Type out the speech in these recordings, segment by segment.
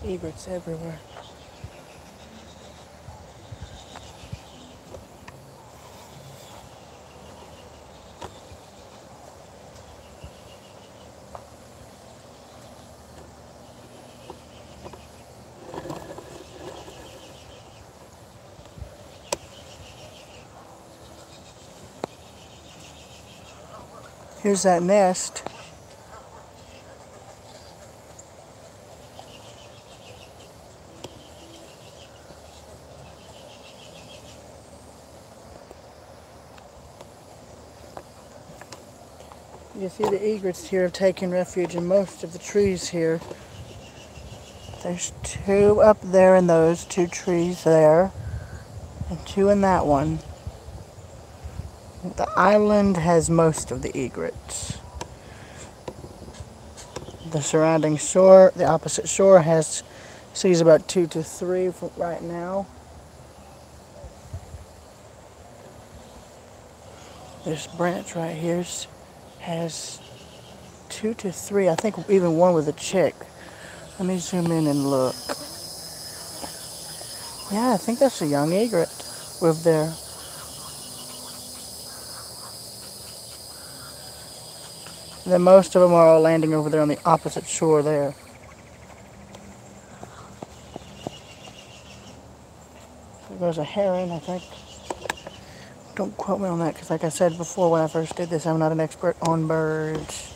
Egrets everywhere. Here's that nest. You see the egrets here have taken refuge in most of the trees here. There's two up there in those two trees there, and two in that one. The island has most of the egrets. The surrounding shore, the opposite shore, sees about 2 to 3 right now. This branch right here has 2 to 3, I think even one with a chick. Let me zoom in and look. Yeah, I think that's a young egret with there. And then most of them are all landing over there on the opposite shore there. There goes a heron, I think. Don't quote me on that, because like I said before when I first did this, I'm not an expert on birds.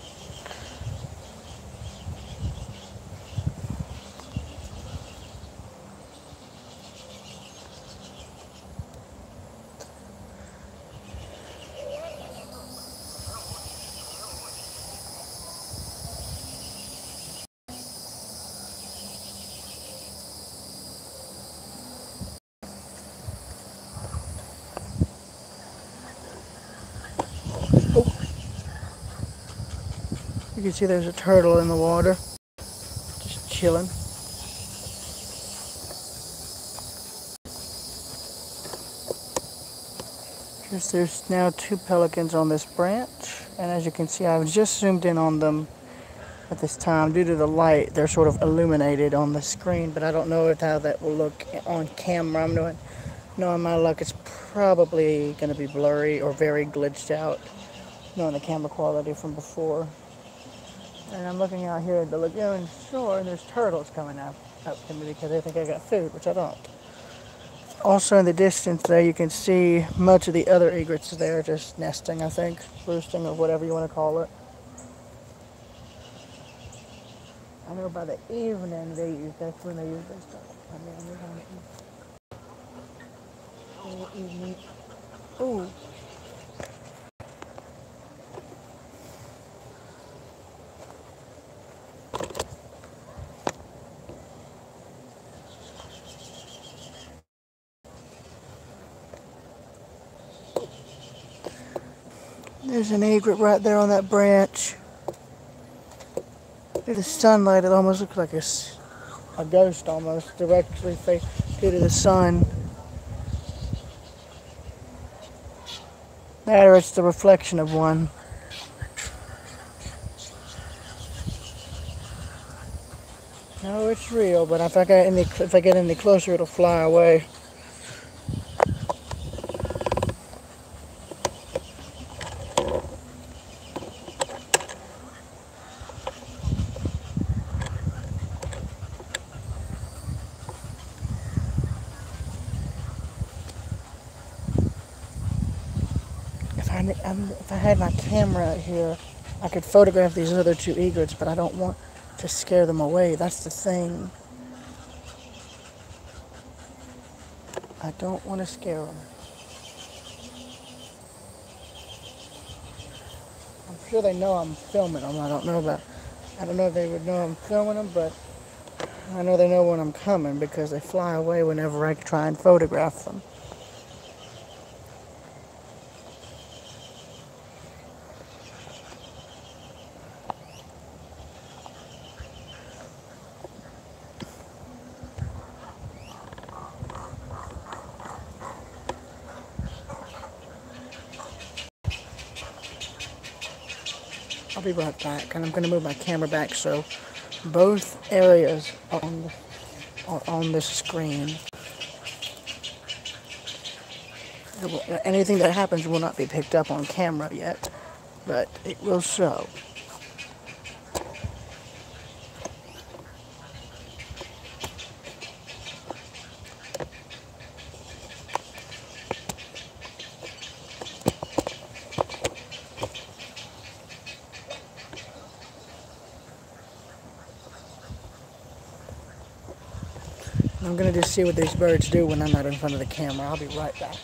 You can see there's a turtle in the water, just chilling. There's now 2 pelicans on this branch, and as you can see, I've just zoomed in on them at this time. Due to the light, they're sort of illuminated on the screen, but I don't know how that will look on camera. I'm knowing my luck, it's probably going to be blurry or very glitched out, knowing the camera quality from before. And I'm looking out here at the lagoon shore, and there's turtles coming up to me because they think I got food, which I don't. Also in the distance there, you can see much of the other egrets there just nesting, I think, roosting, or whatever you want to call it. I know by the evening that's when they use their stuff. Ooh. There's an egret right there on that branch. Due to the sunlight, it almost looks like a ghost almost, directly due to the sun. There, it's the reflection of one. No, it's real, but if I get any closer, it'll fly away. If I had my camera here, I could photograph these other 2 egrets, but I don't want to scare them away. That's the thing. I don't want to scare them. I'm sure they know I'm filming them. I don't know if they would know I'm filming them, but I know they know when I'm coming because they fly away whenever I try and photograph them. I'll be right back, and I'm going to move my camera back so both areas are on this screen. Anything that happens will not be picked up on camera yet, but it will show. I'm gonna just see what these birds do when I'm not in front of the camera. I'll be right back.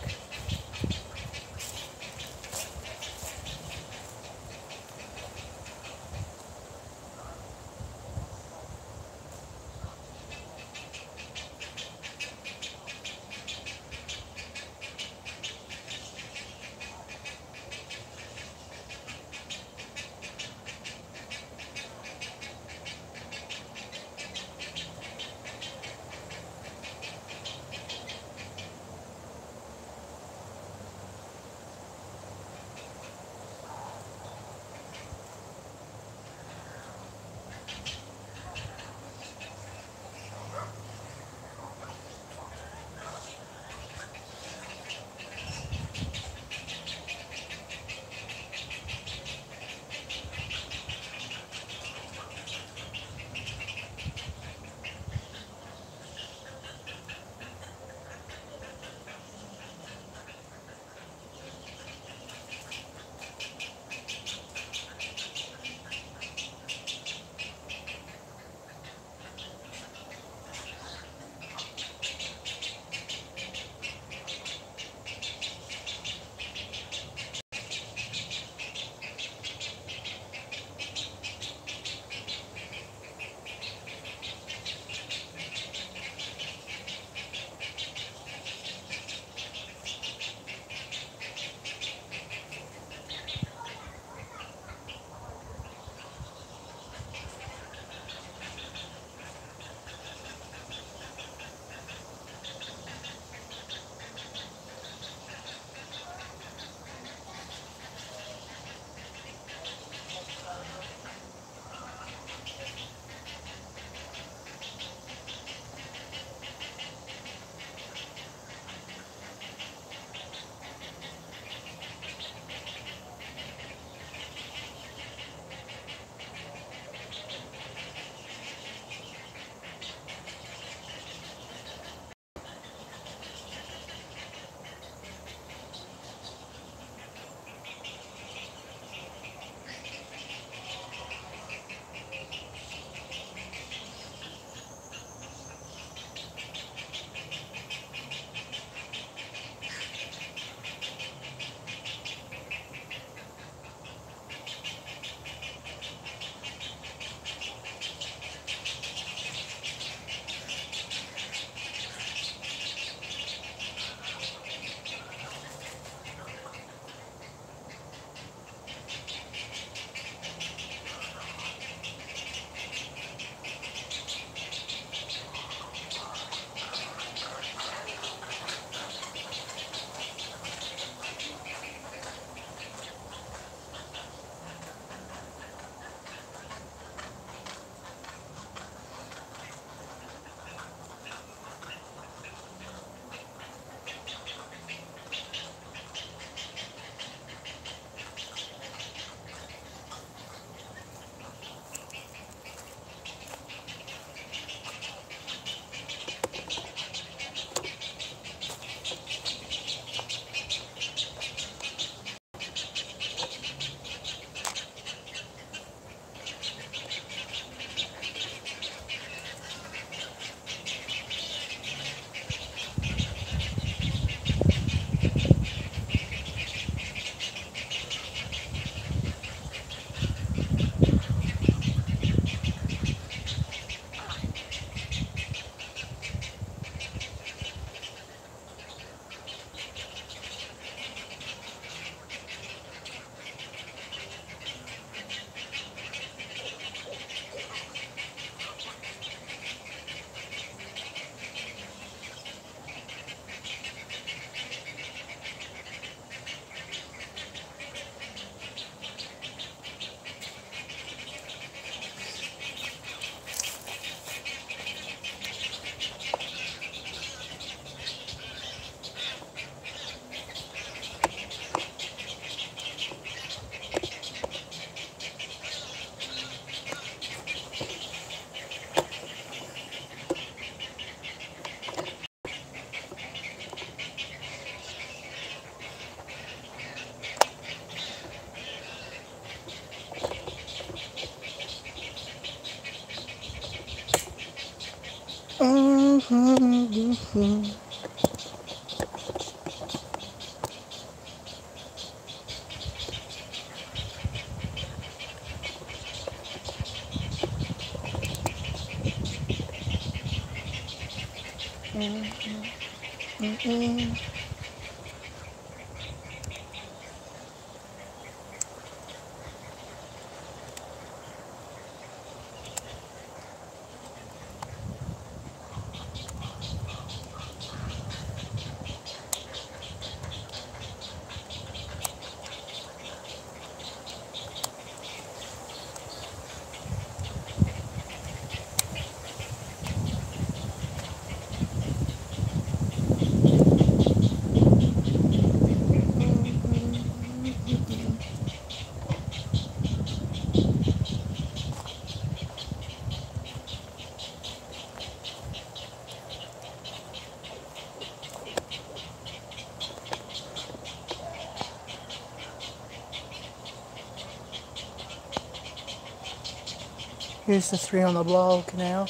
Here's the three on the blog canal.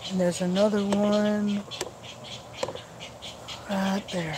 And there's another one right there.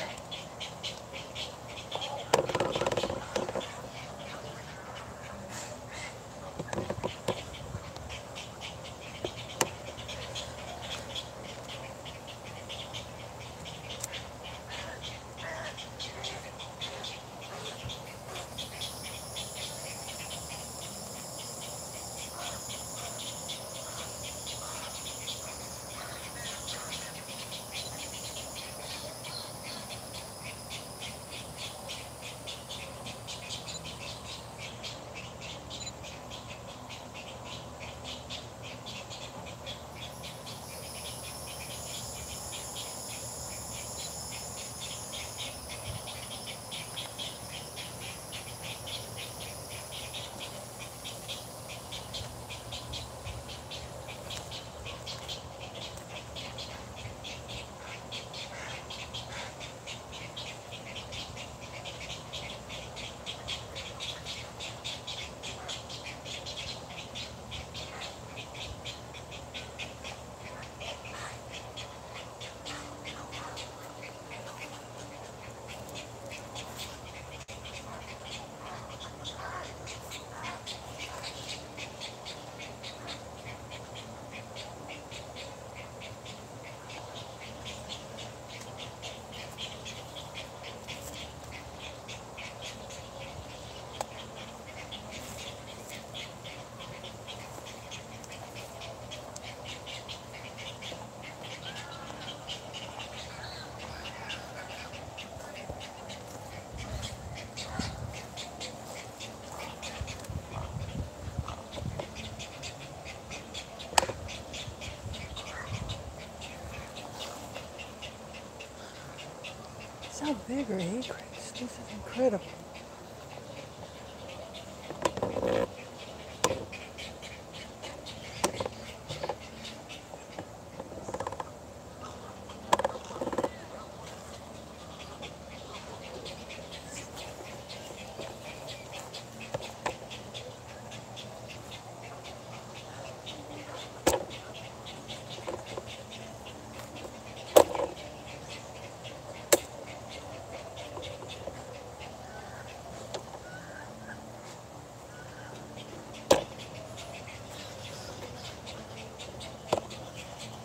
How big are egrets? This is incredible.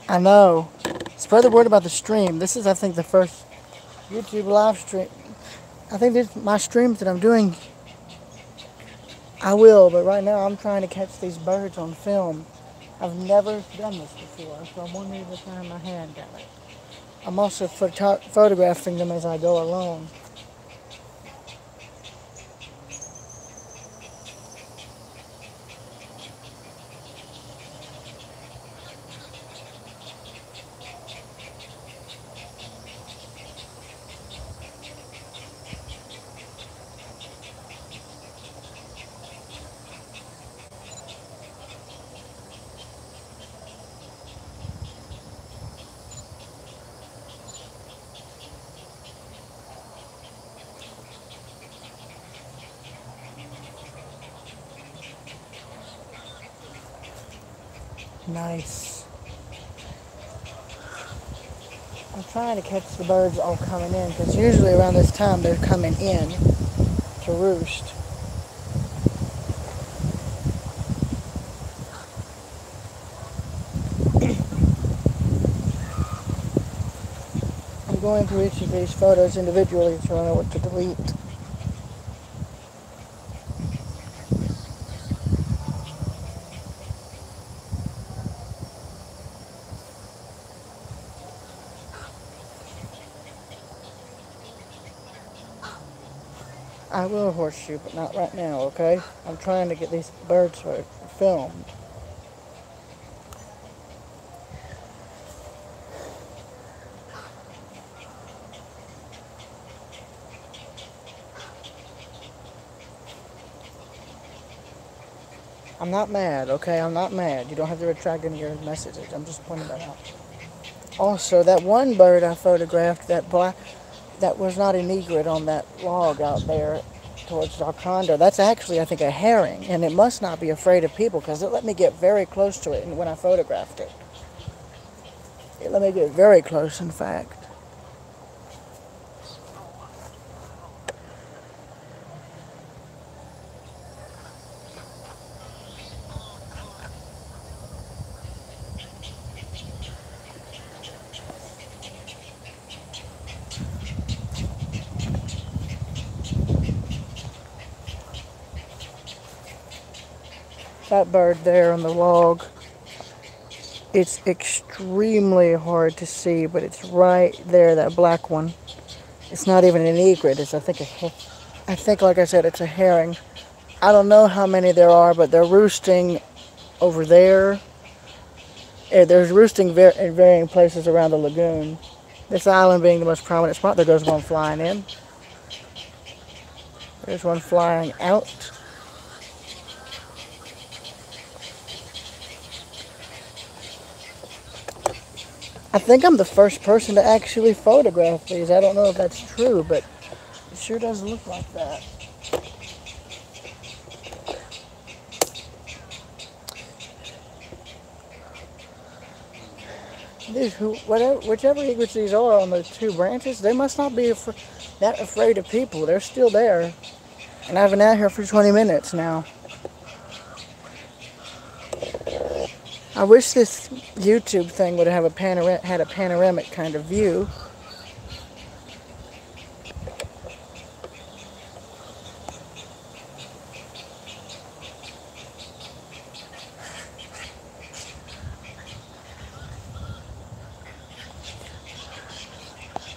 I know. Spread the word about the stream. This is, I think, the first YouTube live stream. I think this my streams that I'm doing. I will, but right now I'm trying to catch these birds on film. I've never done this before, so I'm wondering if I can have my hand down it. I'm also photographing them as I go along. Nice. I'm trying to catch the birds all coming in, because usually around this time they're coming in to roost. I'm going through each of these photos individually so I know what to delete. I will horseshoe, but not right now, okay? I'm trying to get these birds filmed. I'm not mad, okay? I'm not mad. You don't have to retract any of your messages. I'm just pointing that out. Also, that one bird I photographed, that was not an egret on that log out there towards our condo. That's actually, I think, a herring, and it must not be afraid of people because it let me get very close to it when I photographed it. It let me get very close, in fact. That bird there on the log, it's extremely hard to see, but it's right there, that black one. It's not even an egret. It's, I think, like I said, it's a herring. I don't know how many there are, but they're roosting over there. There's roosting in varying places around the lagoon. This island being the most prominent spot. There goes one flying in. There's one flying out. I think I'm the first person to actually photograph these. I don't know if that's true, but it sure does look like that. Whichever egrets these are on those two branches, they must not be that afraid of people. They're still there. And I've been out here for 20 minutes now. I wish this YouTube thing would have had a panoramic kind of view.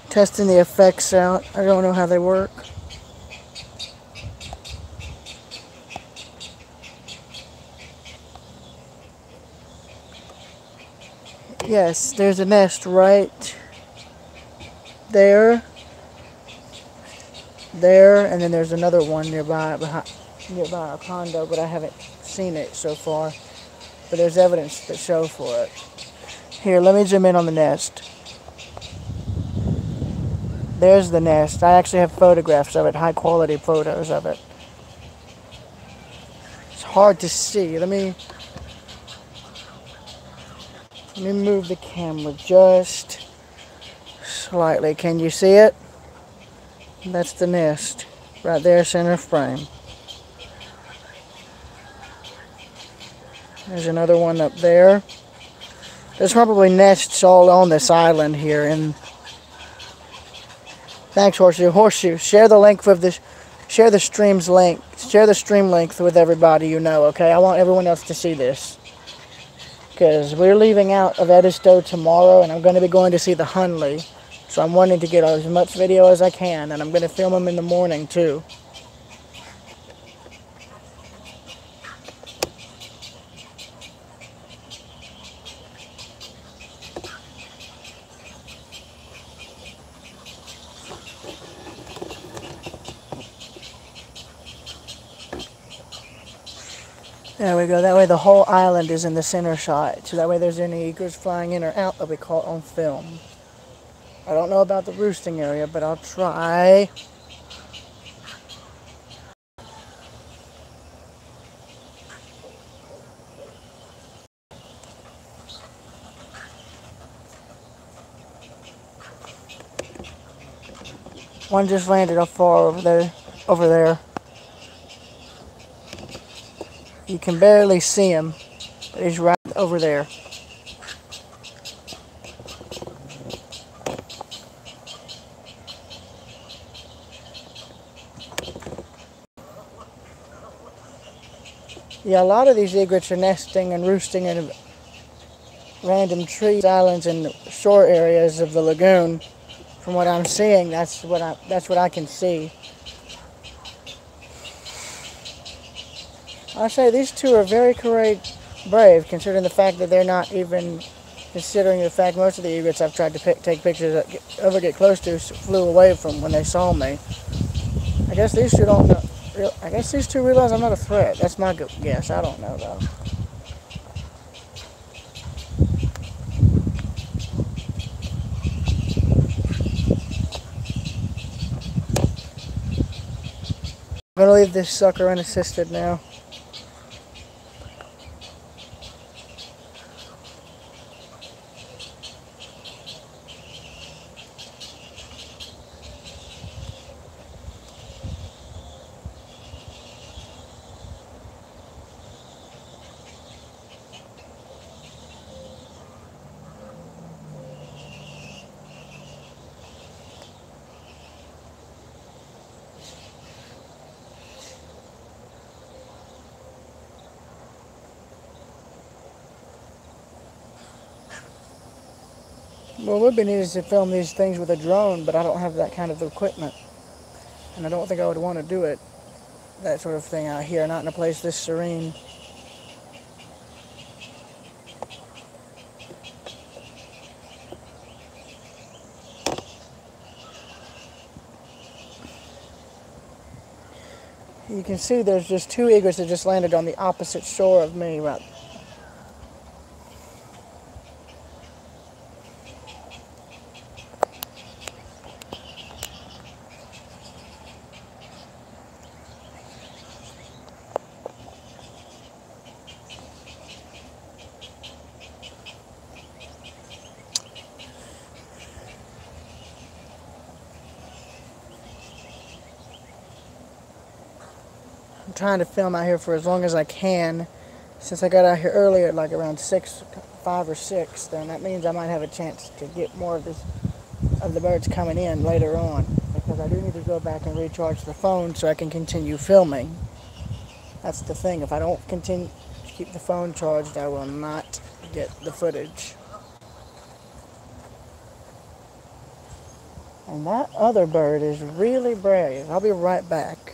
Testing the effects out. I don't know how they work. Yes, there's a nest right there, and then there's another one nearby our condo, but I haven't seen it so far. But there's evidence that show for it. Here, let me zoom in on the nest. There's the nest. I actually have photographs of it, high quality photos of it. It's hard to see. Let me move the camera just slightly. Can you see it? That's the nest. Right there, center frame. There's another one up there. There's probably nests all on this island here. And thanks, Horseshoe. Horseshoe, share the link with this. Share the stream's link. Share the stream link with everybody you know, okay? I want everyone else to see this. Because we're leaving out of Edisto tomorrow, and I'm going to be going to see the Hunley. So I'm wanting to get as much video as I can, and I'm going to film them in the morning, too. There we go. That way the whole island is in the center shot. So that way there's any egrets flying in or out, they'll be caught on film. I don't know about the roosting area, but I'll try. One just landed up far over there. Over there. You can barely see him, but he's right over there. Yeah, a lot of these egrets are nesting and roosting in random trees, islands, and shore areas of the lagoon. From what I'm seeing, that's what I can see. I say these two are very brave, considering the fact that they're not even considering the fact most of the egrets I've tried to take pictures of or get close to flew away from when they saw me. I guess these two don't know. I guess these two realize I'm not a threat. That's my guess. I don't know though. I'm gonna leave this sucker unassisted now. Well, it would be neat to film these things with a drone, but I don't have that kind of equipment. And I don't think I would want to do it, that sort of thing out here, not in a place this serene. You can see there's just two egrets that just landed on the opposite shore of me. Right. I'm trying to film out here for as long as I can. Since I got out here earlier at like around 5 or 6, then that means I might have a chance to get more of the birds coming in later on. Because I do need to go back and recharge the phone so I can continue filming. That's the thing. If I don't continue to keep the phone charged, I will not get the footage. And that other bird is really brave. I'll be right back.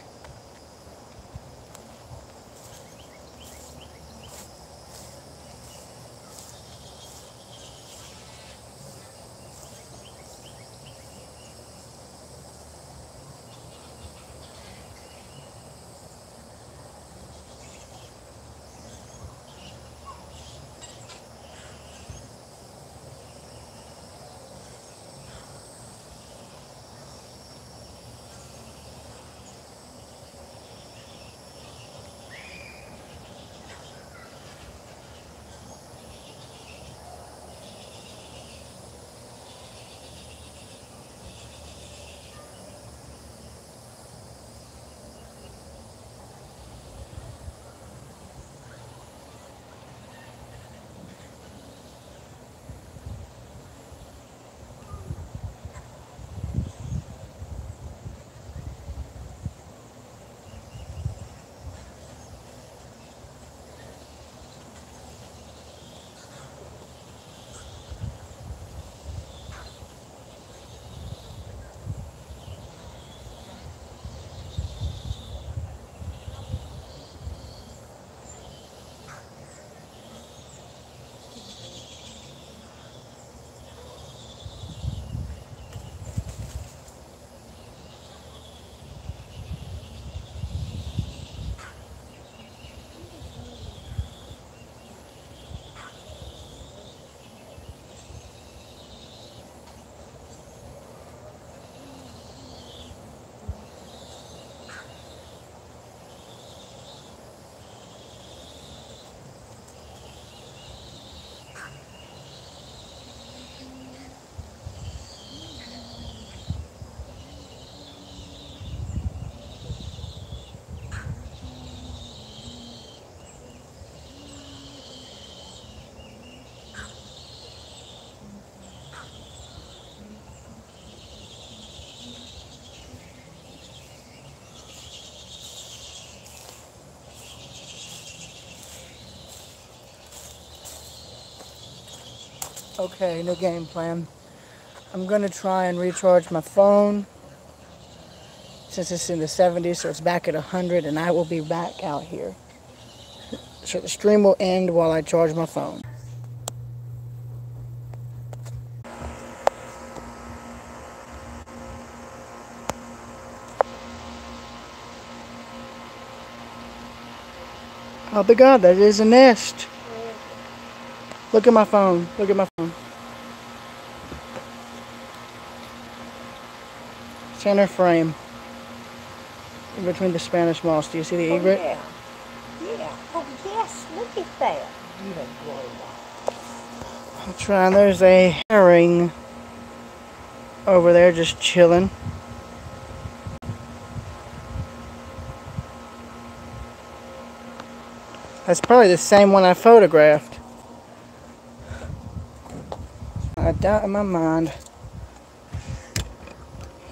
Okay, new game plan. I'm gonna try and recharge my phone since it's in the 70s, so it's back at 100, and I will be back out here. So the stream will end while I charge my phone. Oh my God, that is a nest. Look at my phone. Look at my phone. Center frame. In between the Spanish moss. Do you see the egret? Oh, yeah. Yeah. Oh, yes. Look at that. I'm trying. There's a herring over there just chilling. That's probably the same one I photographed. I doubt in my mind.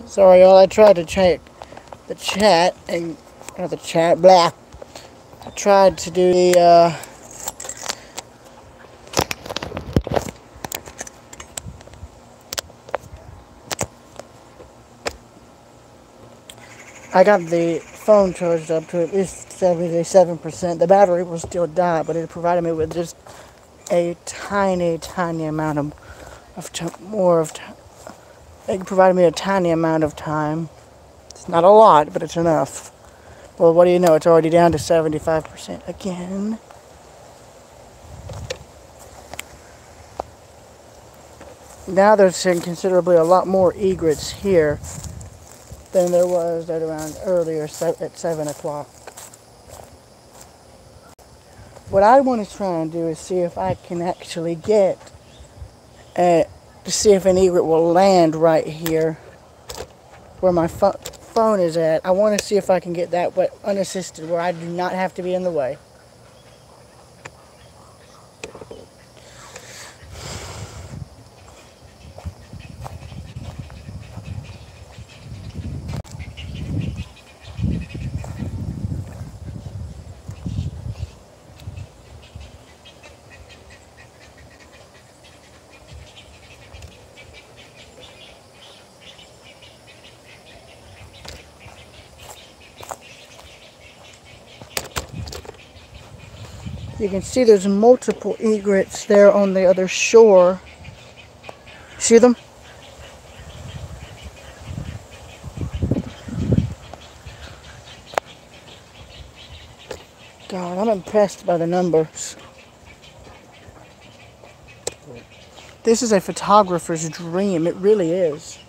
Sorry, y'all. I tried to check the chat and not the chat. Blah. I tried to do the. I got the phone charged up to at least 77%. The battery will still die, but it provided me with just a tiny amount it provided me a tiny amount of time. It's not a lot, but it's enough. Well, what do you know? It's already down to 75% again. Now there's considerably a lot more egrets here than there was at around earlier at 7 o'clock. What I want to try and do is see if I can actually get to see if an egret will land right here where my phone is at. I want to see if I can get that unassisted, where I do not have to be in the way. You can see there's multiple egrets there on the other shore. See them? God, I'm impressed by the numbers. This is a photographer's dream. It really is.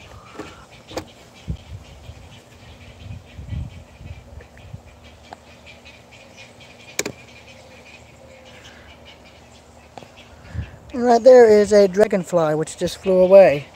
And right there is a dragonfly which just flew away.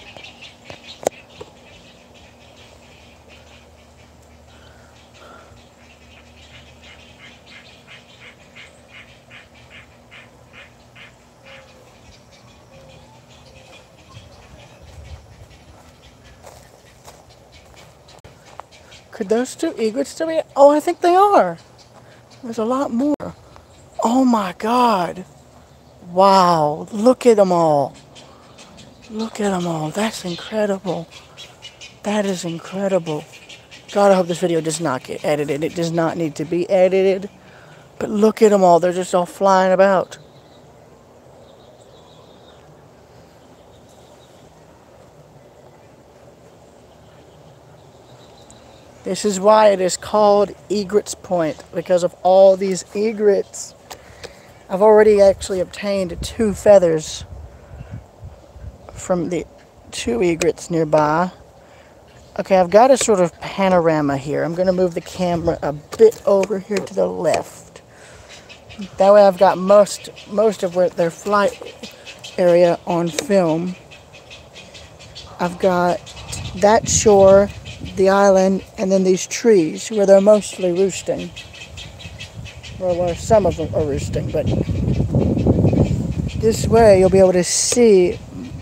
Could those two egrets still be? Oh, I think they are. There's a lot more. Oh my God. Wow. Look at them all. Look at them all. That's incredible. That is incredible. God, I hope this video does not get edited. It does not need to be edited. But look at them all. They're just all flying about. This is why it is called Egrets Point, because of all these egrets. I've already actually obtained 2 feathers from the 2 egrets nearby. Okay, I've got a sort of panorama here. I'm going to move the camera a bit over here to the left. That way I've got most of their flight area on film. I've got that shore, the island, and then these trees where they're mostly roosting. Well, where some of them are roosting, but this way you'll be able to see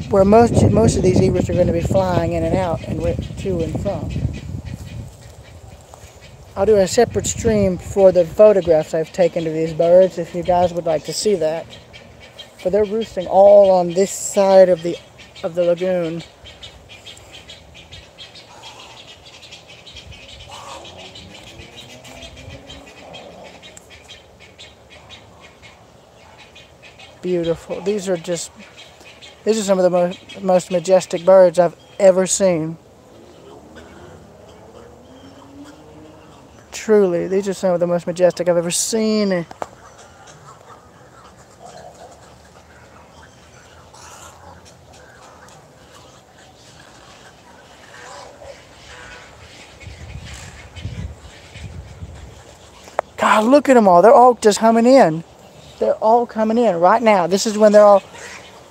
where most of these egrets are going to be flying in and out and to and from. I'll do a separate stream for the photographs I've taken of these birds if you guys would like to see that. but they're roosting all on this side of the lagoon. Beautiful. These are some of the most majestic birds I've ever seen. Truly, these are some of the most majestic I've ever seen. God, look at them all. They're all just humming in. They're all coming in right now. This is when they're all...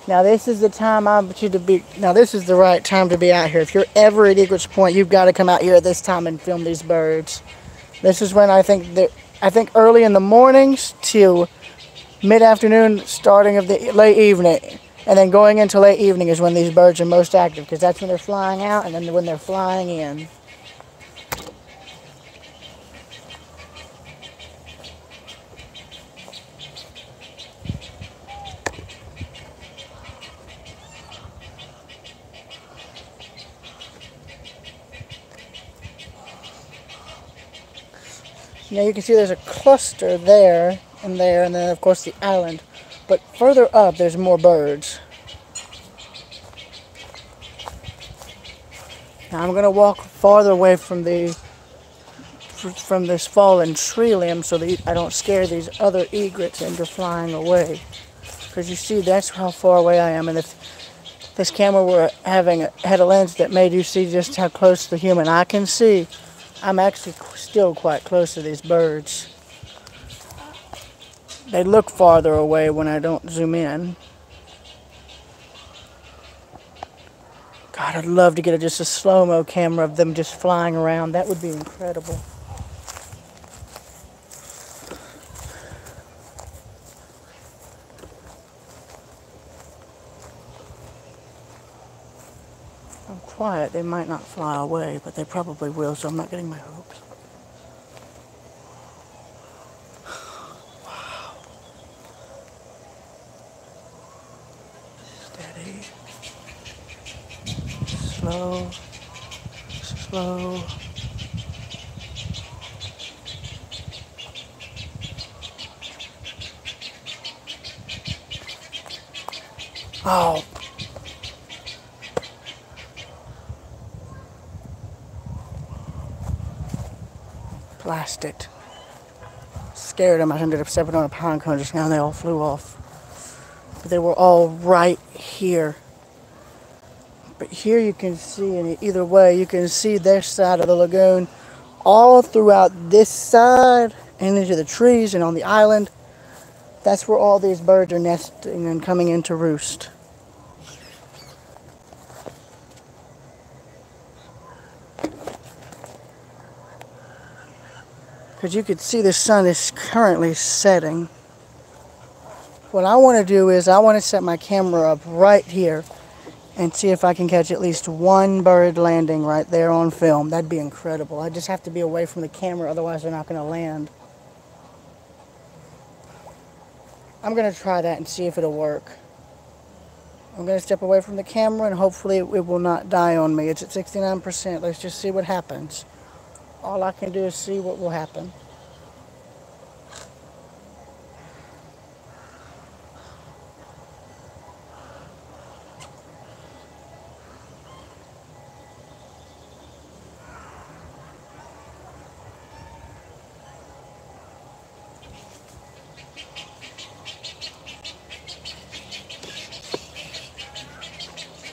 Now, this is the time I want you to be... Now, this is the right time to be out here. If you're ever at Egrets Point, you've got to come out here at this time and film these birds. This is when I think early in the mornings till mid-afternoon, starting of the late evening. And then going into late evening is when these birds are most active, because that's when they're flying out and then when they're flying in. Now you can see there's a cluster there, and then of course the island. But further up, there's more birds. Now I'm going to walk farther away from this fallen tree limb so that I don't scare these other egrets into flying away. Because you see, that's how far away I am, and if this camera had a lens that made you see just how close the human eye can see, I'm actually still quite close to these birds. They look farther away when I don't zoom in. God, I'd love to get just a slow-mo camera of them just flying around. That would be incredible. I'm quiet. They might not fly away, but they probably will, so I'm not getting my hopes. Wow. Steady. Slow. Slow. Oh. Blasted. Scared them. I ended up stepping on a pine cone just now and they all flew off. But they were all right here. But here you can see, in either way, you can see their side of the lagoon all throughout this side and into the trees and on the island. That's where all these birds are nesting and coming in to roost. Because you could see the sun is currently setting. What I want to do is I want to set my camera up right here and see if I can catch at least one bird landing right there on film. That'd be incredible. I just have to be away from the camera, otherwise they're not going to land. I'm going to try that and see if it'll work. I'm going to step away from the camera and hopefully it will not die on me. It's at 69%. Let's just see what happens. All I can do is see what will happen.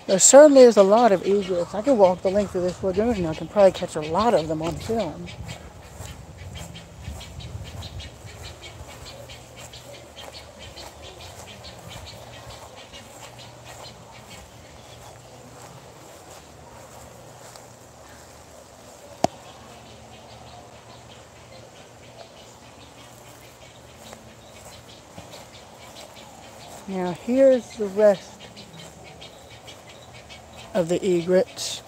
There certainly is a lot of egrets. I can walk the length of this lagoon and I can probably catch a lot of them on film. Now here's the rest of the egrets.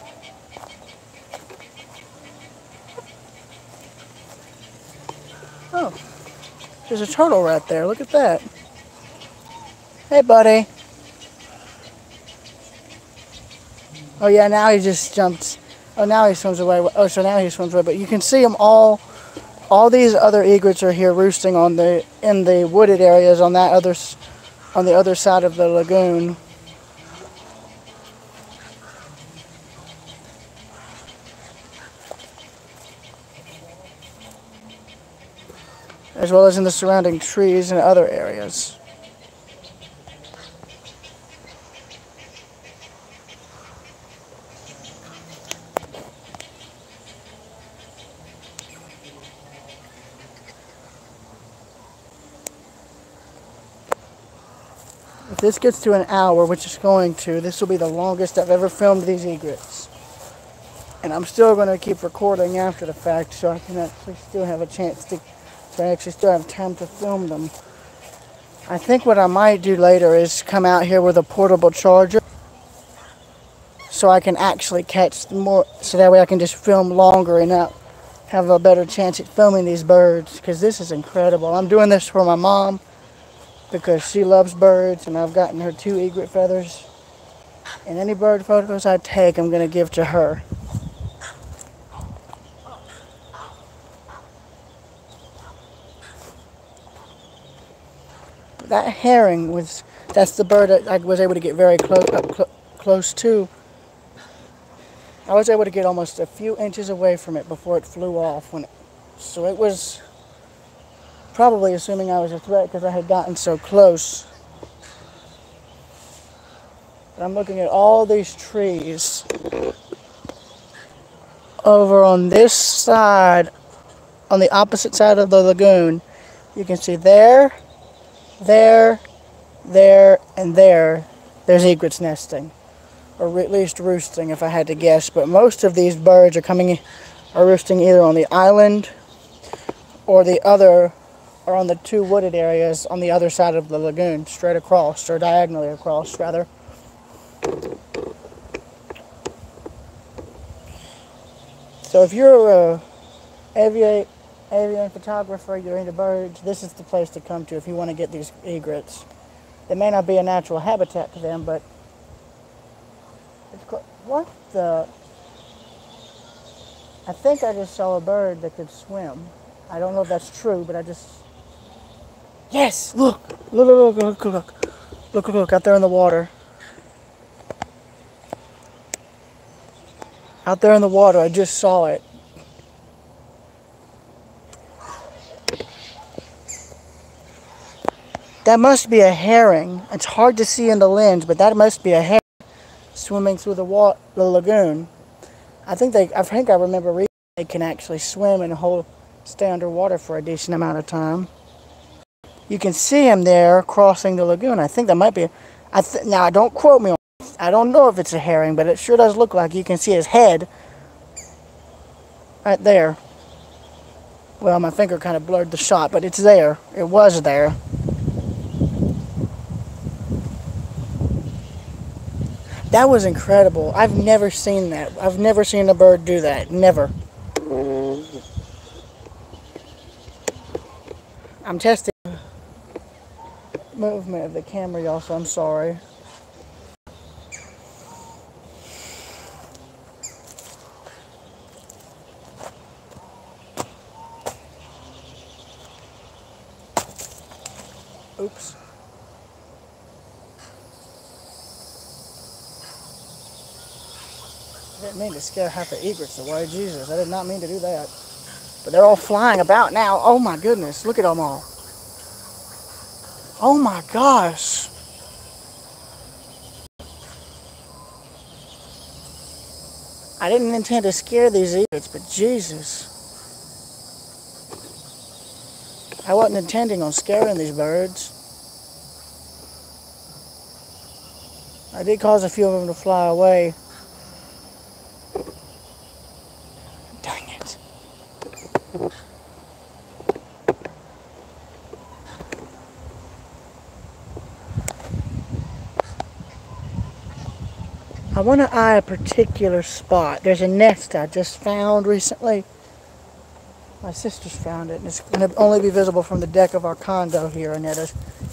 Oh, there's a turtle right there. Look at that. Hey, buddy. Oh, yeah, now he just jumped. Oh, now he swims away. Oh, so now he swims away. But you can see them all. All these other egrets are here roosting in the wooded areas on the other side of the lagoon. As well as in the surrounding trees and other areas. If this gets to an hour, which it's going to, this will be the longest I've ever filmed these egrets. And I'm still going to keep recording after the fact so I can actually still have a chance to, so I actually still have time to film them. I think what I might do later is come out here with a portable charger so I can actually catch more, so that way I can just film longer and have a better chance at filming these birds, because this is incredible. I'm doing this for my mom because she loves birds, and I've gotten her 2 egret feathers. And any bird photos I take, I'm going to give to her. That herring that's the bird that I was able to get very close to. I was able to get almost a few inches away from it before it flew off. So it was probably assuming I was a threat because I had gotten so close. But I'm looking at all these trees over on this side, on the opposite side of the lagoon. You can see there, and there, there's egrets nesting, or at least roosting if I had to guess. But most of these birds are roosting either on the island or on the 2 wooded areas on the other side of the lagoon, straight across, or diagonally across rather. So if you're a avian photographer, you're into birds, this is the place to come to if you want to get these egrets. It may not be a natural habitat to them, but what the? I think I just saw a bird that could swim. I don't know if that's true, but yes, look, out there in the water. Out there in the water, I just saw it. That must be a herring. It's hard to see in the lens, but that must be a herring swimming through the lagoon. I think I remember reading they can actually swim and stay underwater for a decent amount of time. You can see him there crossing the lagoon. I think that might be. Now, don't quote me on it. I don't know if it's a herring, but it sure does look like. You can see his head right there. Well, my finger kind of blurred the shot, but it's there. It was there. That was incredible. I've never seen that. I've never seen a bird do that. Never. I'm testing the movement of the camera, y'all, so I'm sorry. Oops. I didn't mean to scare half the egrets away. Jesus, I did not mean to do that. But they're all flying about now. Oh my goodness, look at them all. Oh my gosh. I didn't intend to scare these egrets, but Jesus. I wasn't intending on scaring these birds. I did cause a few of them to fly away. Dang it. I want to eye a particular spot. There's a nest I just found recently. My sister's found it, and it's going to only be visible from the deck of our condo here, and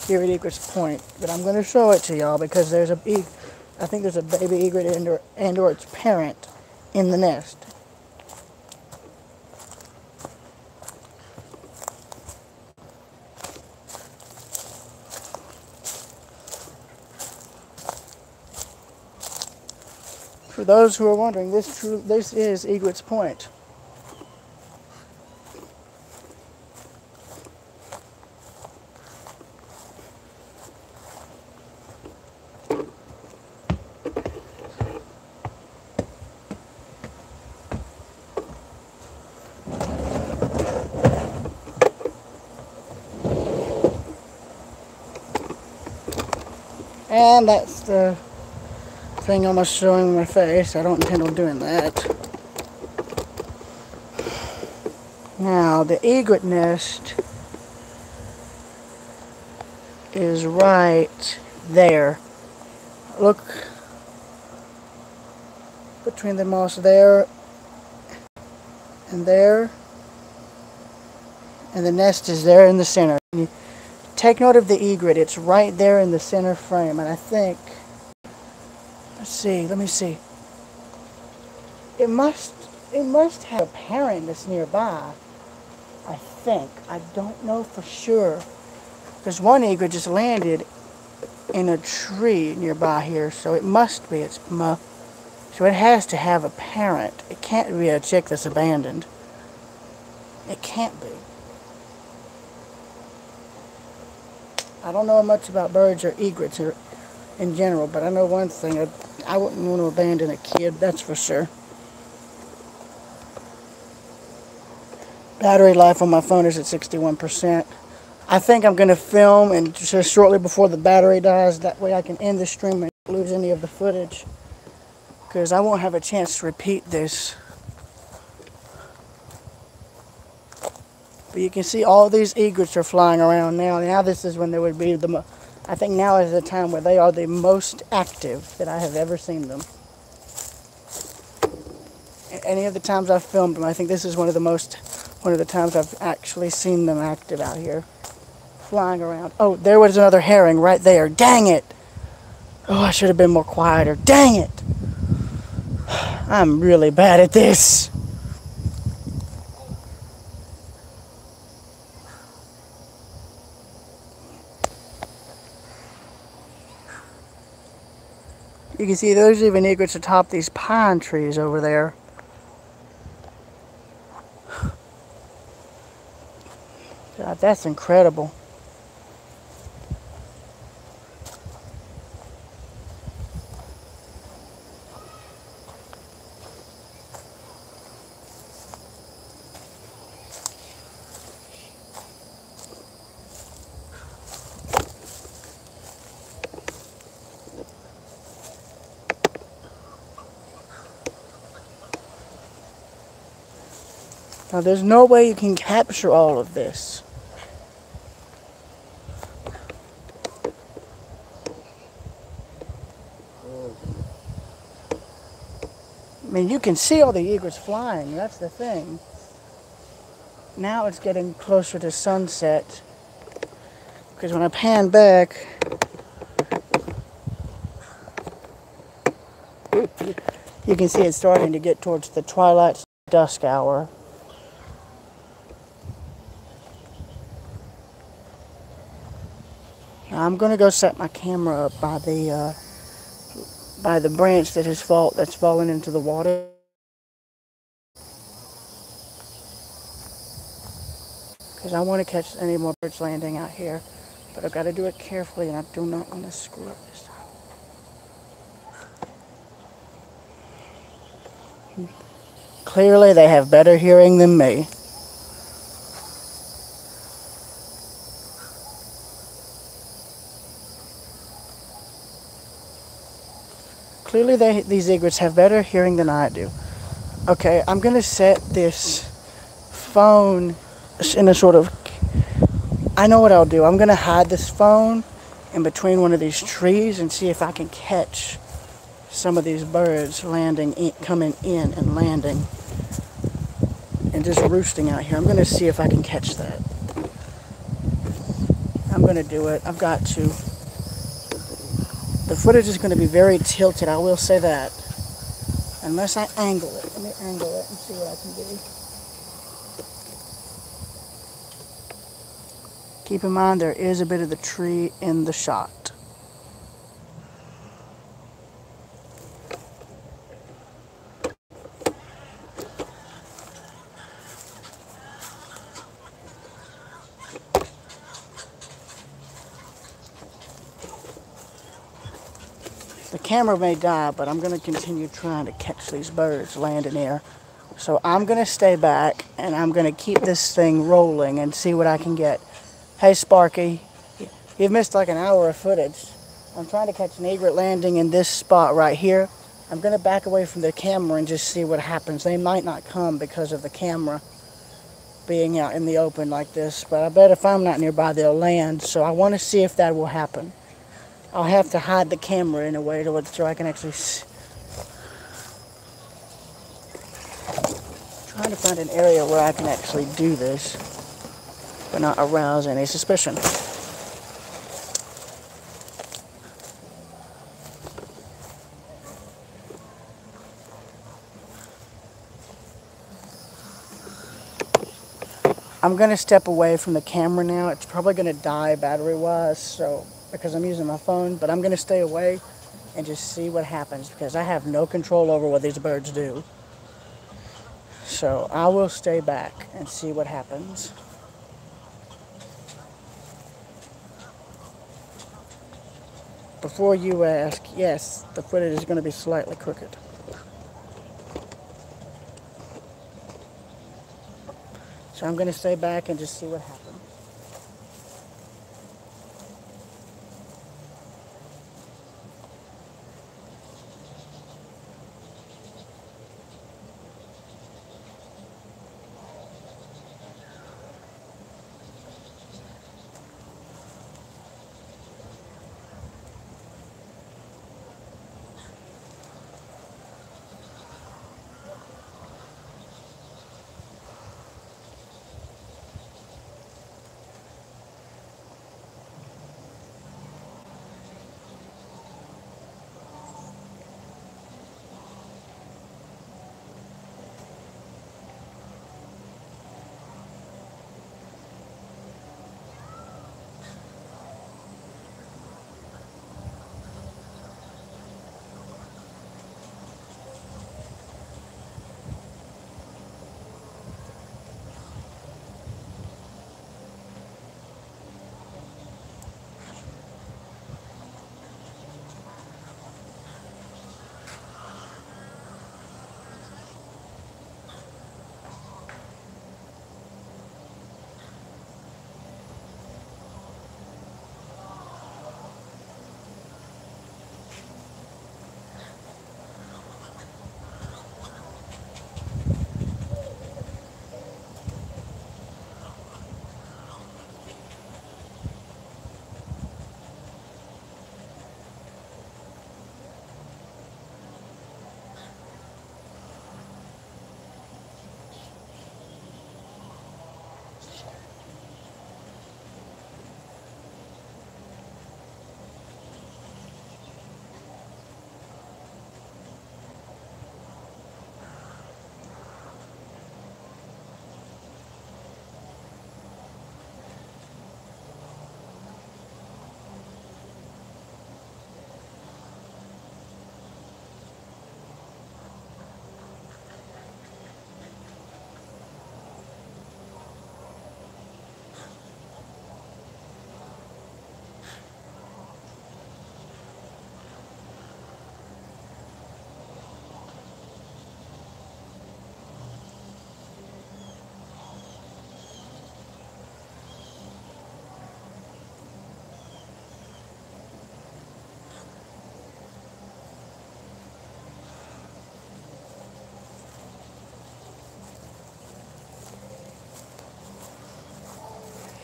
here at Egrets Point. But I'm going to show it to y'all because I think there's a baby egret and or its parent in the nest. For those who are wondering, this is Egrets Point. And that's the thing almost showing my face. I don't intend on doing that. Now, the egret nest is right there. Look between the moss there and there. And the nest is there in the center. Take note of the egret. It's right there in the center frame. And I think, let me see. It must have a parent that's nearby. I think. I don't know for sure. Because one egret just landed in a tree nearby here. So it must be its mother. So it has to have a parent. It can't be a chick that's abandoned. It can't be. I don't know much about birds or egrets in general, but I know one thing. I wouldn't want to abandon a kid, that's for sure. Battery life on my phone is at 61%. I think I'm going to film and just shortly before the battery dies. That way I can end the stream and not lose any of the footage. Because I won't have a chance to repeat this. But you can see all these egrets are flying around now. Now this is when they would be I think now is the time where they are the most active that I have ever seen them. Any of the times I've filmed them, I think this is one of the times I've actually seen them active out here. Flying around. Oh, there was another herring right there. Dang it! Oh, I should have been more quieter. Dang it! I'm really bad at this. You can see there's even egrets atop these pine trees over there. God, that's incredible. Now, there's no way you can capture all of this. I mean, you can see all the egrets flying. That's the thing. Now it's getting closer to sunset. Because when I pan back, you can see it's starting to get towards the twilight dusk hour. Now I'm going to go set my camera up by the branch that's fallen into the water. Because I want to catch any more birds landing out here. But I've got to do it carefully, and I do not want to screw up this time. Clearly they have better hearing than me. Clearly these egrets have better hearing than I do. Okay, I'm going to set this phone in a sort of... I know what I'll do. I'm going to hide this phone in between one of these trees and see if I can catch some of these birds coming in and landing and just roosting out here. I'm going to see if I can catch that. I'm going to do it. I've got to. The footage is going to be very tilted, I will say that. Unless I angle it. Let me angle it and see what I can do. Keep in mind there is a bit of the tree in the shot. The camera may die, but I'm going to continue trying to catch these birds landing here. So I'm going to stay back, and I'm going to keep this thing rolling and see what I can get. Hey, Sparky, you've missed like an hour of footage. I'm trying to catch an egret landing in this spot right here. I'm going to back away from the camera and just see what happens. They might not come because of the camera being out in the open like this, but I bet if I'm not nearby, they'll land. So I want to see if that will happen. I'll have to hide the camera in a way so I can actually see. Trying to find an area where I can actually do this but not arouse any suspicion. I'm going to step away from the camera now. It's probably going to die battery-wise, so because I'm using my phone, but I'm going to stay away and just see what happens because I have no control over what these birds do. So I will stay back and see what happens. Before you ask, yes, the footage is going to be slightly crooked. So I'm going to stay back and just see what happens.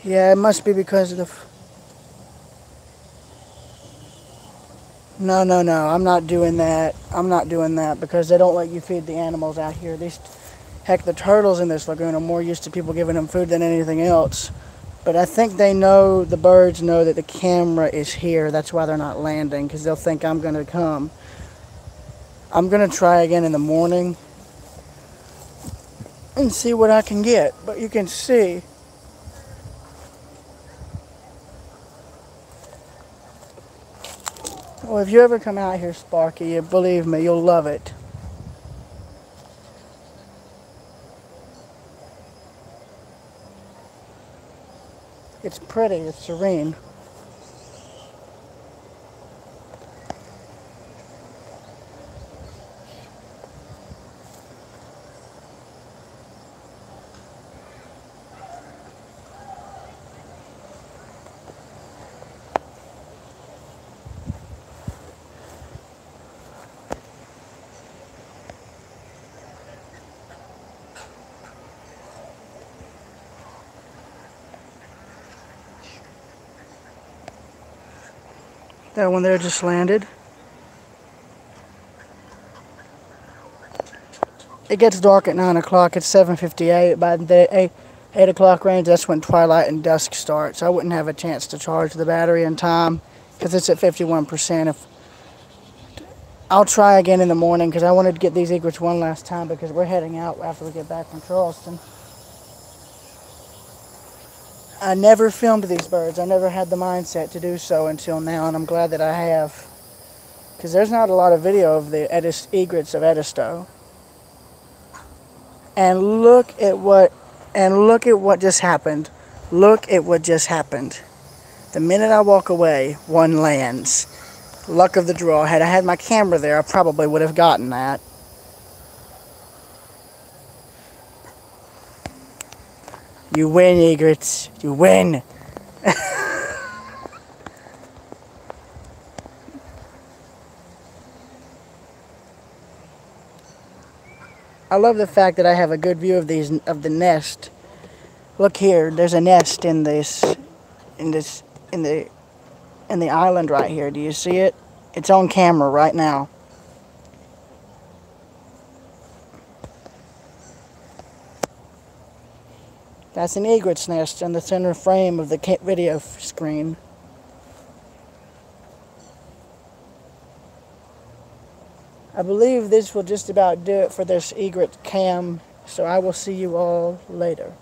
Yeah, it must be because of the... No, I'm not doing that. I'm not doing that because they don't let you feed the animals out here. Heck, the turtles in this lagoon are more used to people giving them food than anything else. But I think they know, the birds know that the camera is here. That's why they're not landing, because they'll think I'm going to come. I'm going to try again in the morning and see what I can get. But you can see, well, if you ever come out here, Sparky, believe me, you'll love it. It's pretty, it's serene. That one there just landed. It gets dark at 9 o'clock. It's 7:58. By the 8 o'clock range, that's when twilight and dusk starts. I wouldn't have a chance to charge the battery in time because it's at 51%. I'll try again in the morning because I wanted to get these egrets one last time because we're heading out after we get back from Charleston. I never filmed these birds. I never had the mindset to do so until now, and I'm glad that I have. Because there's not a lot of video of the egrets of Edisto. And look at what just happened. Look at what just happened. The minute I walk away, one lands. Luck of the draw. Had I had my camera there, I probably would have gotten that. You win, egrets. You win. I love the fact that I have a good view of the nest. Look here, there's a nest in the island right here. Do you see it? It's on camera right now. That's an egret's nest in the center frame of the video screen. I believe this will just about do it for this egret cam, so I will see you all later.